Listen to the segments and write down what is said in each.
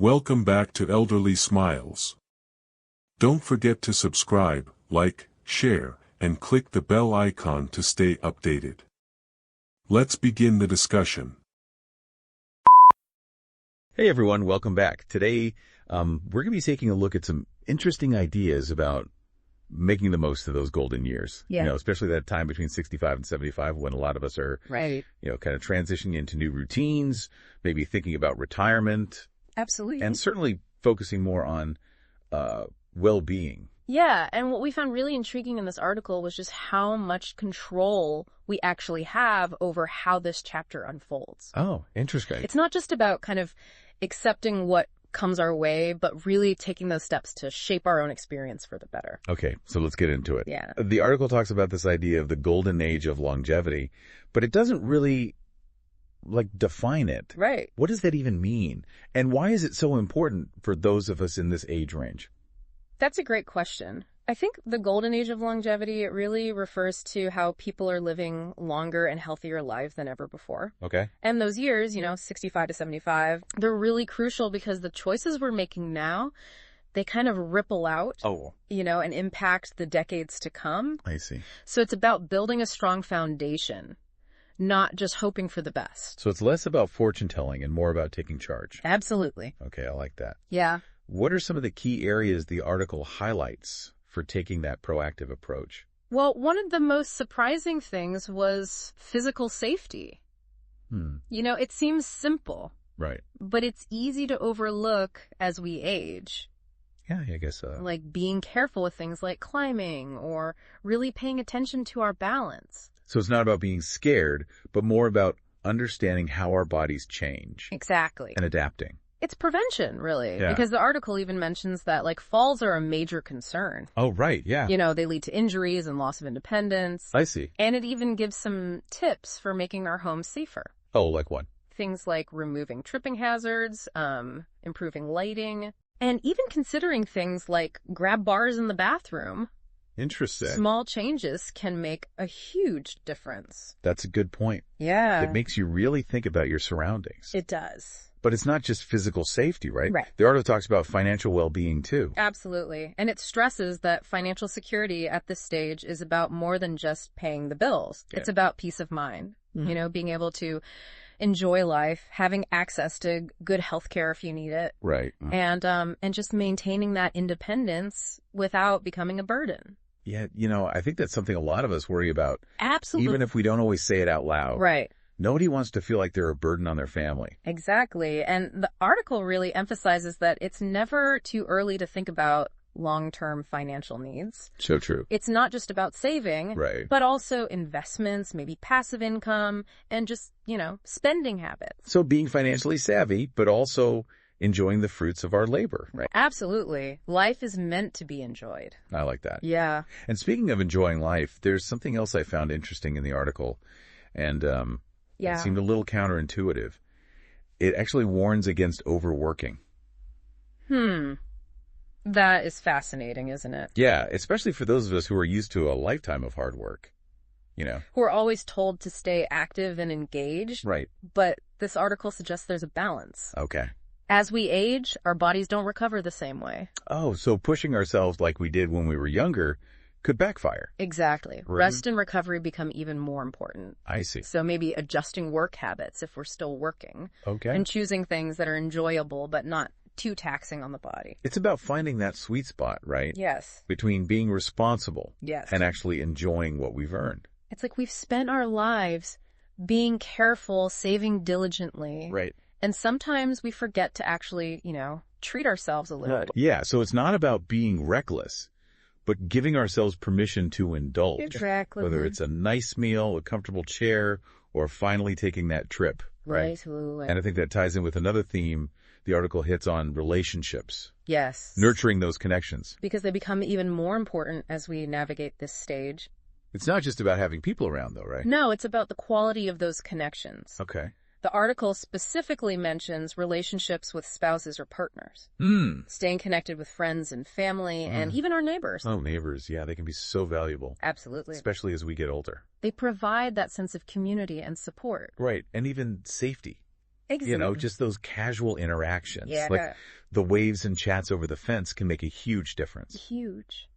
Welcome back to Elderly Smiles. Don't forget to subscribe, like, share, and click the bell icon to stay updated. Let's begin the discussion. Hey everyone, welcome back. Today, we're going to be taking a look at some interesting ideas about making the most of those golden years. Yeah. Especially that time between 65 and 75 when a lot of us are, Right. kind of transitioning into new routines, maybe thinking about retirement. Absolutely. And certainly focusing more on well-being. Yeah, and what we found really intriguing in this article was just how much control we actually have over how this chapter unfolds. Oh, interesting. It's not just about kind of accepting what comes our way, but really taking those steps to shape our own experience for the better. Okay, so let's get into it. Yeah. The article talks about this idea of the golden age of longevity, but it doesn't really define it. Right. What does that even mean? And why is it so important for those of us in this age range? That's a great question. I think the golden age of longevity, it really refers to how people are living longer and healthier lives than ever before. Okay. And those years, 65 to 75, they're really crucial because the choices we're making now, they kind of ripple out, and impact the decades to come. I see. So it's about building a strong foundation, not just hoping for the best. So it's less about fortune telling and more about taking charge. Absolutely. Okay, I like that. Yeah. What are some of the key areas the article highlights for taking that proactive approach? Well, one of the most surprising things was physical safety. It seems simple. Right. But it's easy to overlook as we age. Yeah, I guess so. Like being careful with things like climbing or really paying attention to our balance. So it's not about being scared, but more about understanding how our bodies change. Exactly. And adapting. It's prevention, really. Yeah. Because the article even mentions that, falls are a major concern. Oh, right, yeah. They lead to injuries and loss of independence. I see. And it even gives some tips for making our homes safer. Oh, like what? Things like removing tripping hazards, improving lighting, and even considering things like grab bars in the bathroom. Interesting. Small changes can make a huge difference. That's a good point. Yeah. It makes you really think about your surroundings. It does. But it's not just physical safety, right? Right. The article talks about financial well-being, too. Absolutely. And it stresses that financial security at this stage is about more than just paying the bills. Yeah. It's about peace of mind, being able to enjoy life, having access to good health care if you need it. Right. And just maintaining that independence without becoming a burden. Yeah, I think that's something a lot of us worry about. Absolutely. Even if we don't always say it out loud. Right. Nobody wants to feel like they're a burden on their family. Exactly. And the article really emphasizes that it's never too early to think about long-term financial needs. So true. It's not just about saving, Right. but also investments, maybe passive income, and just, spending habits. So being financially savvy, but also enjoying the fruits of our labor. Right. Absolutely. Life is meant to be enjoyed. I like that. Yeah. And speaking of enjoying life, there's something else I found interesting in the article. And it seemed a little counterintuitive. It actually warns against overworking. That is fascinating, isn't it? Yeah, especially for those of us who are used to a lifetime of hard work. Who are always told to stay active and engaged. Right. But this article suggests there's a balance. Okay. As we age, our bodies don't recover the same way. Oh, so pushing ourselves like we did when we were younger could backfire. Exactly. Rest and recovery become even more important. I see. So maybe adjusting work habits if we're still working. Okay. And choosing things that are enjoyable but not too taxing on the body. It's about finding that sweet spot, right? Yes. Between being responsible Yes. and actually enjoying what we've earned. It's like we've spent our lives being careful, saving diligently. Right. And sometimes we forget to actually, treat ourselves a little. Yeah, so it's not about being reckless, but giving ourselves permission to indulge. Exactly. Whether it's a nice meal, a comfortable chair, or finally taking that trip. Right. And I think that ties in with another theme the article hits on: relationships. Yes. Nurturing those connections. Because they become even more important as we navigate this stage. It's not just about having people around, though, right? No, it's about the quality of those connections. Okay. The article specifically mentions relationships with spouses or partners. Staying connected with friends and family and even our neighbors. Oh, neighbors. Yeah, they can be so valuable. Absolutely. Especially as we get older. They provide that sense of community and support. Right. And even safety. Exactly. Just those casual interactions. Yeah. Like the waves and chats over the fence can make a huge difference. Huge.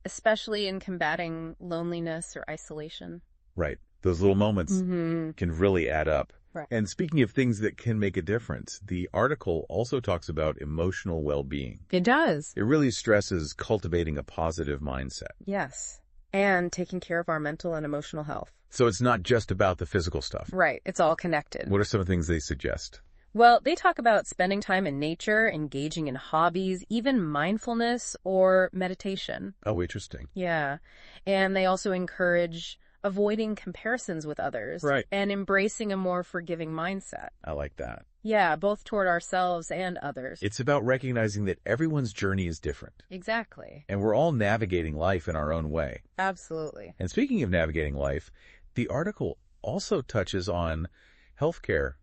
Especially in combating loneliness or isolation. Right. Those little moments can really add up. Right. And speaking of things that can make a difference, the article also talks about emotional well-being. It does. It really stresses cultivating a positive mindset. Yes. And taking care of our mental and emotional health. So it's not just about the physical stuff. Right. It's all connected. What are some of the things they suggest? Well, they talk about spending time in nature, engaging in hobbies, even mindfulness or meditation. Oh, interesting. Yeah. And they also encourage avoiding comparisons with others. Right. And embracing a more forgiving mindset. I like that. Yeah, both toward ourselves and others. It's about recognizing that everyone's journey is different. Exactly. And we're all navigating life in our own way. Absolutely. And speaking of navigating life, the article also touches on healthcare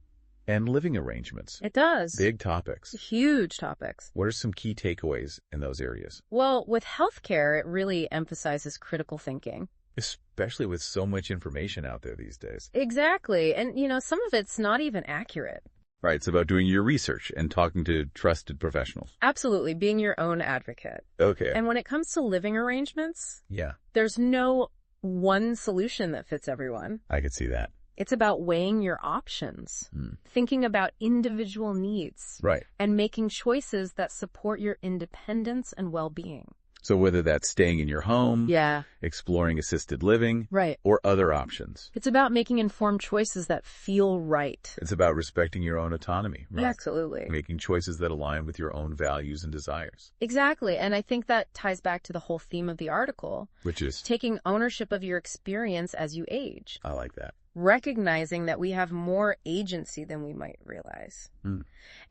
and living arrangements. It does. Big topics. Huge topics. What are some key takeaways in those areas? Well, with healthcare, it really emphasizes critical thinking. Especially with so much information out there these days. Exactly. And, some of it's not even accurate. Right. It's about doing your research and talking to trusted professionals. Absolutely. Being your own advocate. Okay. And when it comes to living arrangements, yeah, there's no one solution that fits everyone. I could see that. It's about weighing your options, thinking about individual needs, right, and making choices that support your independence and well-being. So whether that's staying in your home, yeah, exploring assisted living, right, or other options. It's about making informed choices that feel right. It's about respecting your own autonomy. Right? Absolutely. Making choices that align with your own values and desires. Exactly. And I think that ties back to the whole theme of the article. Which is? Taking ownership of your experience as you age. I like that. Recognizing that we have more agency than we might realize.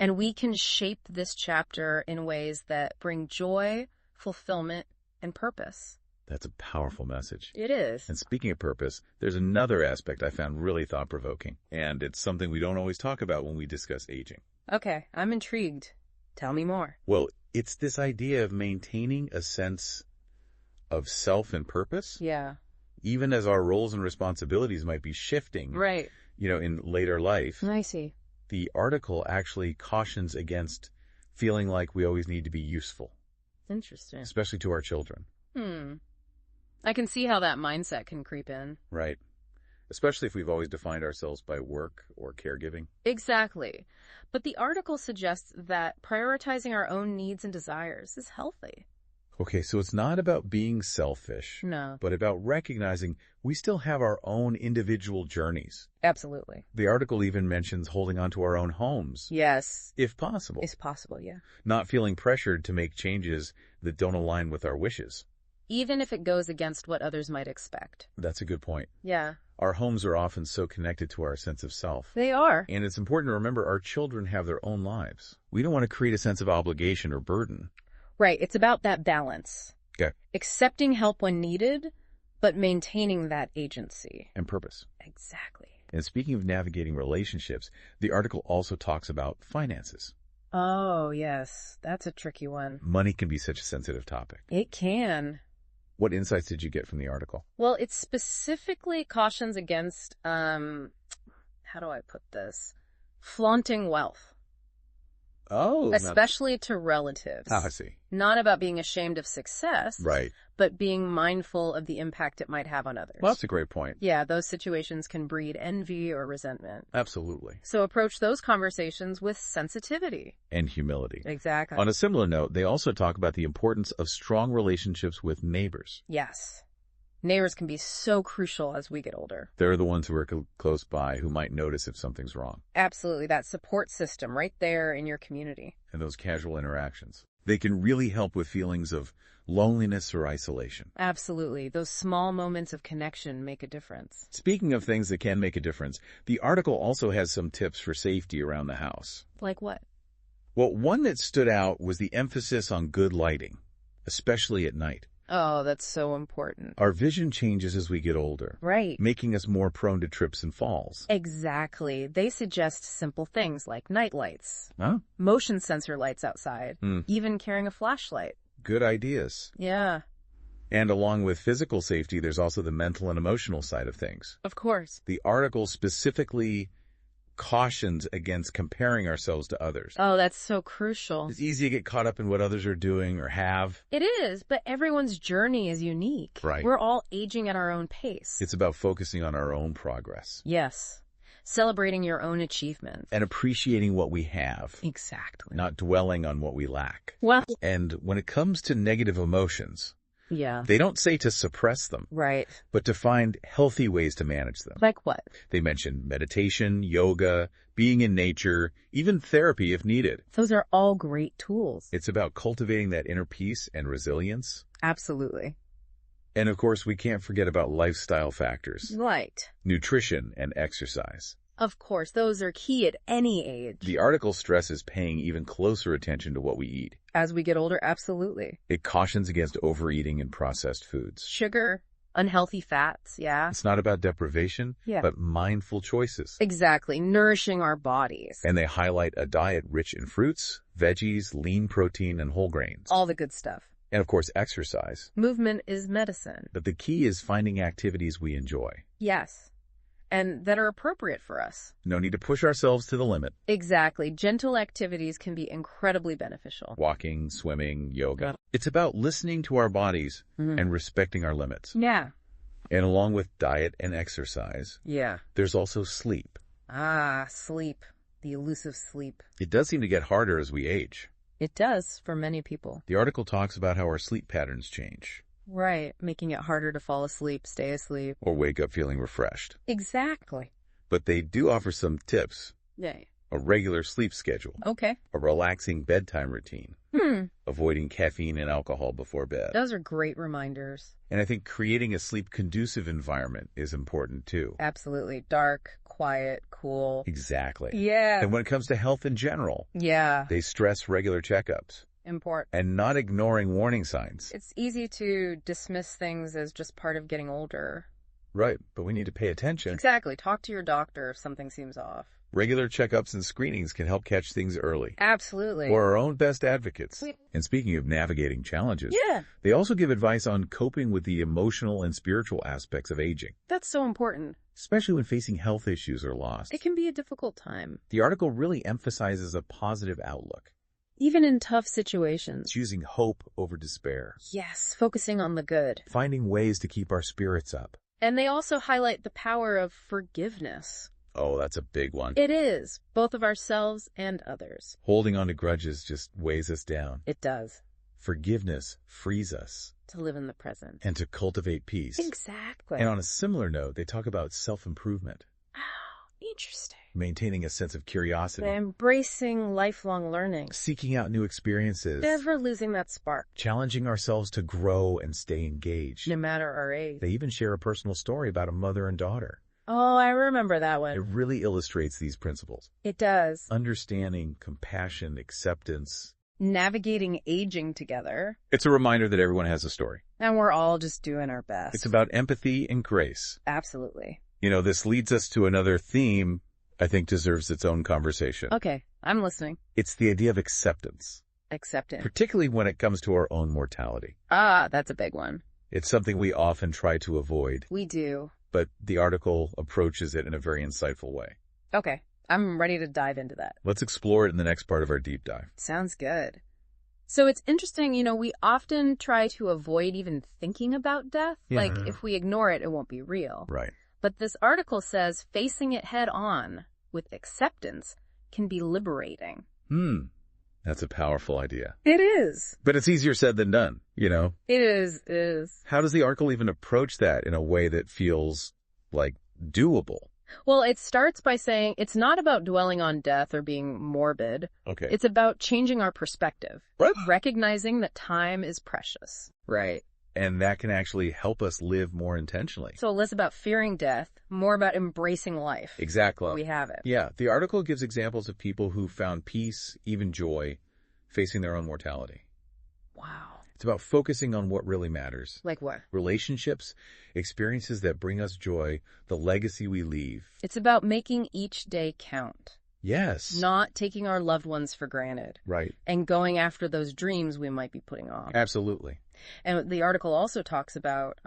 And we can shape this chapter in ways that bring joy, fulfillment, and purpose. That's a powerful message. It is. And speaking of purpose, there's another aspect I found really thought-provoking, and it's something we don't always talk about when we discuss aging. Okay, I'm intrigued. Tell me more. Well, it's this idea of maintaining a sense of self and purpose. Yeah. Even as our roles and responsibilities might be shifting. Right. In later life. I see. The article actually cautions against feeling like we always need to be useful. Interesting. Especially to our children. I can see how that mindset can creep in. Right. Especially if we've always defined ourselves by work or caregiving. Exactly. But the article suggests that prioritizing our own needs and desires is healthy. Okay, so it's not about being selfish. No. But about recognizing we still have our own individual journeys. Absolutely. The article even mentions holding on to our own homes. Yes. If possible. If possible, yeah. Not feeling pressured to make changes that don't align with our wishes. Even if it goes against what others might expect. That's a good point. Yeah. Our homes are often so connected to our sense of self. They are. And it's important to remember our children have their own lives. We don't want to create a sense of obligation or burden. Right. It's about that balance. Okay. Accepting help when needed, but maintaining that agency. And purpose. Exactly. And speaking of navigating relationships, the article also talks about finances. Oh, yes. That's a tricky one. Money can be such a sensitive topic. It can. What insights did you get from the article? Well, it specifically cautions against, how do I put this? Flaunting wealth. Oh. Especially to relatives. I see. Not about being ashamed of success. Right. But being mindful of the impact it might have on others. Well, that's a great point. Yeah, those situations can breed envy or resentment. Absolutely. So approach those conversations with sensitivity. And humility. Exactly. On a similar note, they also talk about the importance of strong relationships with neighbors. Yes. Neighbors can be so crucial as we get older. They're the ones who are close by who might notice if something's wrong. Absolutely. That support system right there in your community. And those casual interactions. They can really help with feelings of loneliness or isolation. Absolutely. Those small moments of connection make a difference. Speaking of things that can make a difference, the article also has some tips for safety around the house. Like what? Well, one that stood out was the emphasis on good lighting, especially at night. Oh, that's so important. Our vision changes as we get older. Right. Making us more prone to trips and falls. Exactly. They suggest simple things like night lights, motion sensor lights outside, even carrying a flashlight. Good ideas. Yeah. And along with physical safety, there's also the mental and emotional side of things. Of course. The article specifically cautions against comparing ourselves to others. Oh, that's so crucial. It's easy to get caught up in what others are doing or have. It is, but everyone's journey is unique. Right. We're all aging at our own pace. It's about focusing on our own progress. Yes. Celebrating your own achievements. And appreciating what we have. Exactly. Not dwelling on what we lack. Well. And when it comes to negative emotions, yeah, they don't say to suppress them. Right. But to find healthy ways to manage them. Like what? They mention meditation, yoga, being in nature, even therapy if needed. Those are all great tools. It's about cultivating that inner peace and resilience. Absolutely. And of course, we can't forget about lifestyle factors. Right. Nutrition and exercise. Of course, those are key at any age. The article stresses paying even closer attention to what we eat. As we get older, absolutely. It cautions against overeating and processed foods. Sugar, unhealthy fats, yeah. It's not about deprivation, but mindful choices. Exactly, nourishing our bodies. And they highlight a diet rich in fruits, veggies, lean protein, and whole grains. All the good stuff. And of course, exercise. Movement is medicine. But the key is finding activities we enjoy. Yes. And that are appropriate for us. No need to push ourselves to the limit. Exactly. Gentle activities can be incredibly beneficial. Walking, swimming, yoga. It's about listening to our bodies and respecting our limits. Yeah. And along with diet and exercise, there's also sleep. Ah, sleep. The elusive sleep. It does seem to get harder as we age. It does for many people. The article talks about how our sleep patterns change. Right, making it harder to fall asleep, stay asleep. Or wake up feeling refreshed. Exactly. But they do offer some tips. Yay. A regular sleep schedule. Okay. A relaxing bedtime routine. Avoiding caffeine and alcohol before bed. Those are great reminders. And I think creating a sleep-conducive environment is important too. Absolutely. Dark, quiet, cool. Exactly. Yeah. And when it comes to health in general, they stress regular checkups. Important. And not ignoring warning signs. It's easy to dismiss things as just part of getting older. Right, but we need to pay attention. Exactly. Talk to your doctor if something seems off. Regular checkups and screenings can help catch things early. Absolutely. We're our own best advocates. And speaking of navigating challenges, they also give advice on coping with the emotional and spiritual aspects of aging. That's so important. Especially when facing health issues or loss. It can be a difficult time. The article really emphasizes a positive outlook. Even in tough situations. Choosing hope over despair. Yes, focusing on the good. Finding ways to keep our spirits up. And they also highlight the power of forgiveness. Oh, that's a big one. It is, both of ourselves and others. Holding on to grudges just weighs us down. It does. Forgiveness frees us. To live in the present. And to cultivate peace. Exactly. And on a similar note, they talk about self-improvement. Oh, interesting. Maintaining a sense of curiosity. Embracing lifelong learning. Seeking out new experiences. Never losing that spark. Challenging ourselves to grow and stay engaged. No matter our age. They even share a personal story about a mother and daughter. Oh, I remember that one. It really illustrates these principles. It does. Understanding, compassion, acceptance. Navigating aging together. It's a reminder that everyone has a story. And we're all just doing our best. It's about empathy and grace. Absolutely. You know, this leads us to another theme I think deserves its own conversation. Okay, I'm listening. It's the idea of acceptance. Acceptance. Particularly when it comes to our own mortality. Ah, that's a big one. It's something we often try to avoid. We do. But the article approaches it in a very insightful way. Okay, I'm ready to dive into that. Let's explore it in the next part of our deep dive. Sounds good. So it's interesting, we often try to avoid even thinking about death. Yeah. Like, if we ignore it, it won't be real. Right. But this article says facing it head on with acceptance can be liberating. That's a powerful idea. It is. But it's easier said than done, It is. How does the article even approach that in a way that feels, like, doable? Well, it starts by saying it's not about dwelling on death or being morbid. Okay. It's about changing our perspective. What? Recognizing that time is precious. Right. And that can actually help us live more intentionally. So less about fearing death, more about embracing life. Exactly. We have it. Yeah. The article gives examples of people who found peace, even joy, facing their own mortality. Wow. It's about focusing on what really matters. Like what? Relationships, experiences that bring us joy, the legacy we leave. It's about making each day count. Yes. Not taking our loved ones for granted. Right. And going after those dreams we might be putting off. Absolutely. And the article also talks about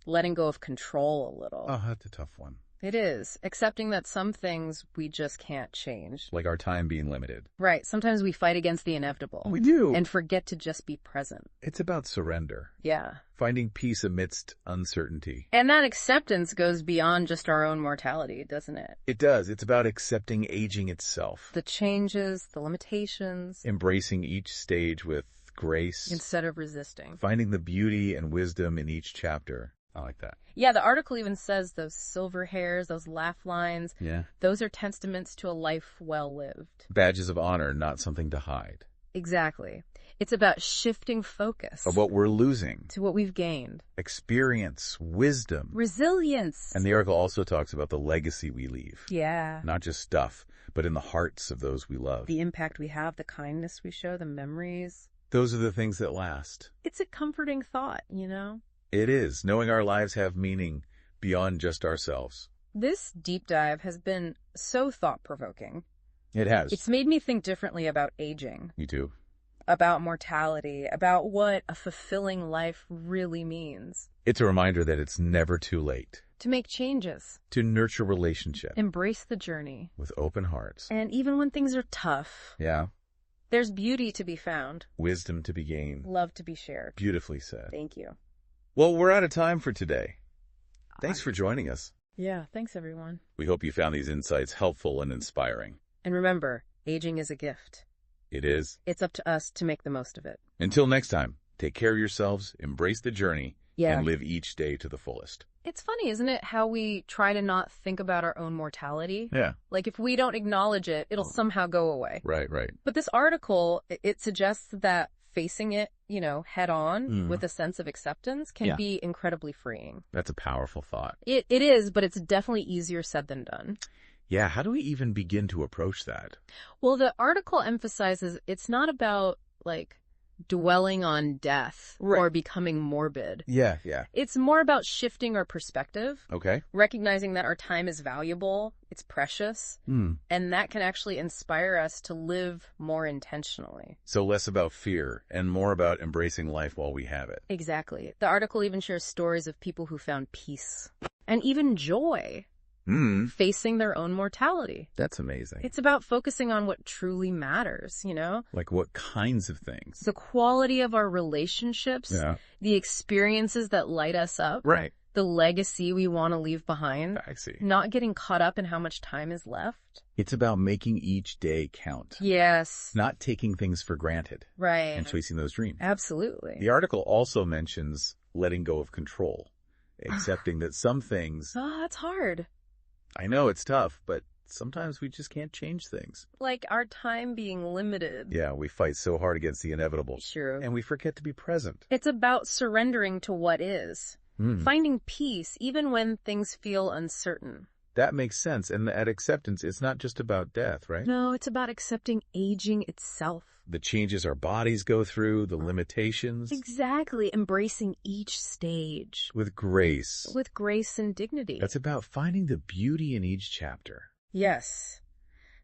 letting go of control a little. Oh, that's a tough one. It is. Accepting that some things we just can't change. Like our time being limited. Right. Sometimes we fight against the inevitable. We do. And forget to just be present. It's about surrender. Yeah. Finding peace amidst uncertainty. And that acceptance goes beyond just our own mortality, doesn't it? It does. It's about accepting aging itself. The changes, the limitations. Embracing each stage with grace. Instead of resisting. Finding the beauty and wisdom in each chapter. I like that. Yeah, the article even says those silver hairs, those laugh lines. Yeah. Those are testaments to a life well lived. Badges of honor, not something to hide. Exactly. It's about shifting focus. Of what we're losing. To what we've gained. Experience, wisdom. Resilience. And the article also talks about the legacy we leave. Yeah. Not just stuff, but in the hearts of those we love. The impact we have, the kindness we show, the memories. Those are the things that last. It's a comforting thought, you know? It is, knowing our lives have meaning beyond just ourselves. This deep dive has been so thought-provoking. It has. It's made me think differently about aging. Me too. About mortality, about what a fulfilling life really means. It's a reminder that it's never too late. To make changes. To nurture relationships. Embrace the journey. With open hearts. And even when things are tough. Yeah. There's beauty to be found. Wisdom to be gained. Love to be shared. Beautifully said. Thank you. Well, we're out of time for today. Thanks for joining us. Yeah, thanks everyone. We hope you found these insights helpful and inspiring. And remember, aging is a gift. It is. It's up to us to make the most of it. Until next time, take care of yourselves, embrace the journey, and live each day to the fullest. It's funny, isn't it, how we try to not think about our own mortality? Yeah. Like, if we don't acknowledge it, it'll somehow go away. Right. But this article, it suggests that facing it, head on with a sense of acceptance can be incredibly freeing. That's a powerful thought. It is, but it's definitely easier said than done. Yeah, how do we even begin to approach that? Well, the article emphasizes it's not about, dwelling on death or becoming morbid. Yeah. It's more about shifting our perspective. Okay. Recognizing that our time is valuable, it's precious, and that can actually inspire us to live more intentionally. So less about fear and more about embracing life while we have it. Exactly. The article even shares stories of people who found peace and even joy facing their own mortality. That's amazing. It's about focusing on what truly matters, Like what kinds of things? The quality of our relationships, the experiences that light us up, right? The legacy we want to leave behind. I see. Not getting caught up in how much time is left. It's about making each day count. Yes. Not taking things for granted. Right. And chasing those dreams. Absolutely. The article also mentions letting go of control, accepting that some things... Oh, that's hard. I know it's tough, but sometimes we just can't change things. Like our time being limited. Yeah, we fight so hard against the inevitable. Sure. And we forget to be present. It's about surrendering to what is. Finding peace even when things feel uncertain. That makes sense. And at acceptance, it's not just about death, right? No, it's about accepting aging itself. The changes our bodies go through, the limitations. Exactly. Embracing each stage. With grace. With grace and dignity. That's about finding the beauty in each chapter. Yes.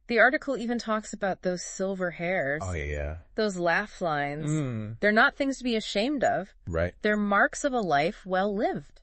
The article even talks about those silver hairs. Oh, yeah. Those laugh lines. They're not things to be ashamed of. Right. They're marks of a life well lived.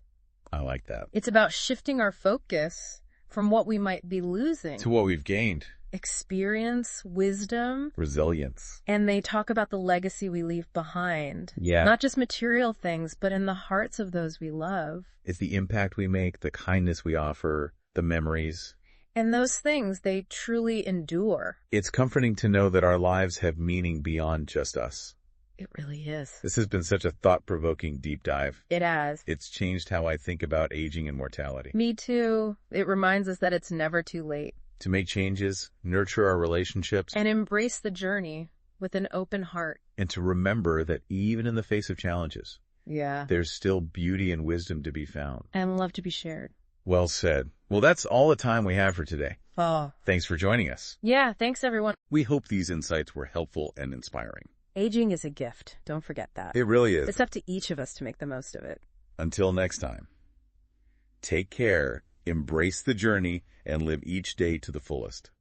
I like that. It's about shifting our focus from what we might be losing. To what we've gained. Experience, wisdom. Resilience. And they talk about the legacy we leave behind. Yeah. Not just material things, but in the hearts of those we love. It's the impact we make, the kindness we offer, the memories. And those things, they truly endure. It's comforting to know that our lives have meaning beyond just us. It really is. This has been such a thought-provoking deep dive. It has. It's changed how I think about aging and mortality. Me too. It reminds us that it's never too late. To make changes, nurture our relationships. And embrace the journey with an open heart. And to remember that even in the face of challenges, there's still beauty and wisdom to be found. And love to be shared. Well said. Well, that's all the time we have for today. Oh. Thanks for joining us. Yeah, thanks everyone. We hope these insights were helpful and inspiring. Aging is a gift. Don't forget that. It really is. It's up to each of us to make the most of it. Until next time, take care, embrace the journey, and live each day to the fullest.